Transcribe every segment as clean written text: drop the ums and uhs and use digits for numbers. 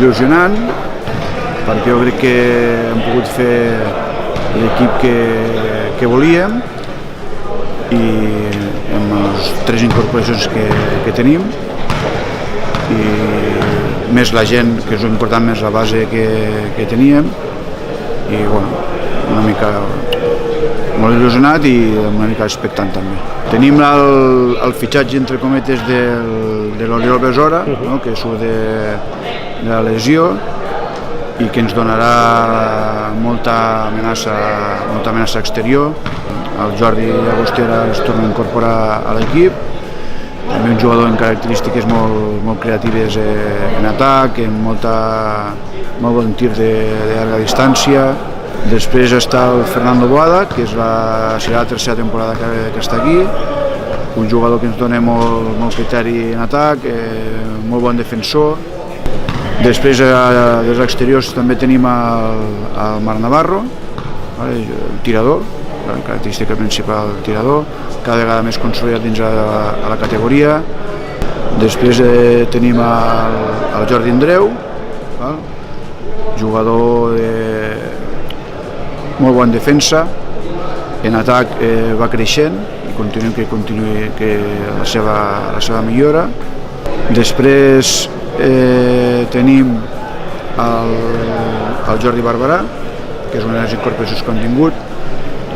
il·lusionant, perquè jo crec que hem pogut fer l'equip que volíem i amb les 3 incorporacions que tenim i més la gent, que és important, més la base que teníem i bueno, una mica molt il·lusionat i una mica expectant també. Tenim el fitxatge entre cometes de l'Oriol Besora, no? Que surt de la lesió i que ens donarà molta amenaça exterior. El Jordi Agostera es torna a incorporar a l'equip, també un jugador amb característiques molt creatives en atac, amb molt bon tir de llarga distància. Després està el Fernando Boada, que serà la tercera temporada que està aquí, un jugador que ens dona molt criteri en atac, molt bon defensor. Després dels exteriors també tenim el Marc Navarro, el tirador, la característica principal del tirador, cada vegada més consolidat dins a la categoria. Després tenim el Jordi Andreu, jugador molt bon defensa, en atac va creixent i continuem la seva millora. Després tenim el Jordi Barberà, que és una de les incorporacions que hem tingut,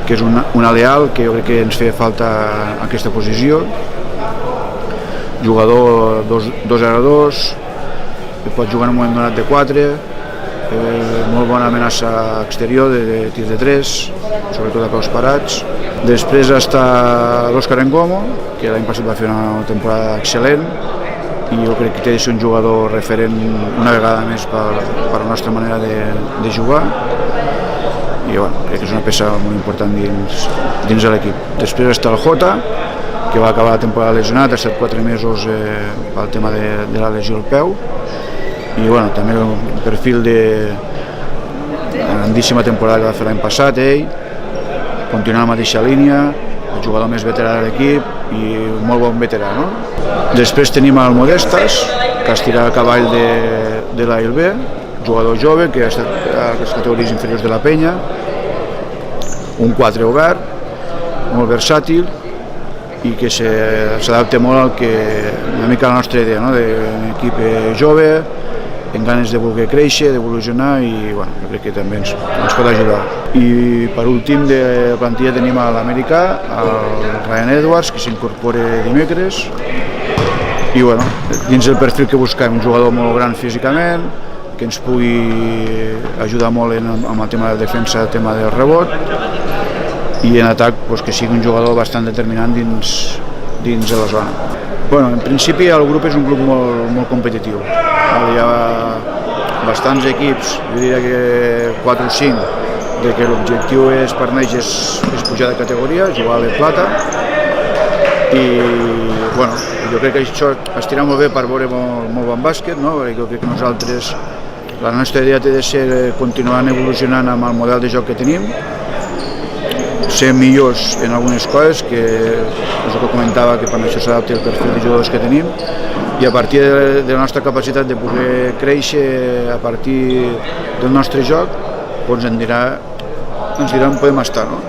que és un aleal que jo crec que ens feia falta en aquesta posició. Jugador 2-2, pot jugar en un moment donat de 4, molt bona amenaça exterior de tir de 3, sobretot a peus parats. Després està l'Òscar Engomo, que l'any passat va fer una temporada excel·lent i jo crec que té de ser un jugador referent una vegada més per la nostra manera de jugar i bueno, crec que és una peça molt important dins de l'equip. Després està el Jota, que va acabar la temporada lesionat, ha estat 4 mesos pel tema de la lesió al peu i bueno, també un perfil de grandíssima temporada que va fer l'any passat, continuar en la mateixa línia, el jugador més veterà de l'equip i un molt bon veterà, no? Després tenim el Modestas, que estirà a cavall de l'AILB, jugador jove que ha estat a les categories inferiors de la Penya, un 4 obert, molt versàtil i que s'adapta molt al que una mica a la nostra idea, no? D'un equip jove, amb ganes de voler créixer, d'evolucionar i bueno, jo crec que també ens pot ajudar. I per últim de la plantilla tenim l'americà, el Ryan Edwards, que s'incorpora dimecres i bueno, dins del perfil que buscem, un jugador molt gran físicament, que ens pugui ajudar molt amb el tema de defensa, el tema del rebot i en atac que sigui un jugador bastant determinant dins de la zona. Bueno, en principi el grup és un grup molt competitiu. Hi ha bastants equips, jo diria que 4 o 5, de que l'objectiu per ells és pujar de categoria, jugar a la plata i bueno, jo crec que això estirà molt bé per veure molt bon bàsquet, no? Jo crec que nosaltres, la nostra idea té de ser continuar evolucionant amb el model de joc que tenim, ser millors en algunes coses, que és el que comentava, que per això s'adapta el perfil de jugadors que tenim, i a partir de la nostra capacitat de poder créixer a partir del nostre joc, ens diran on podem estar, no?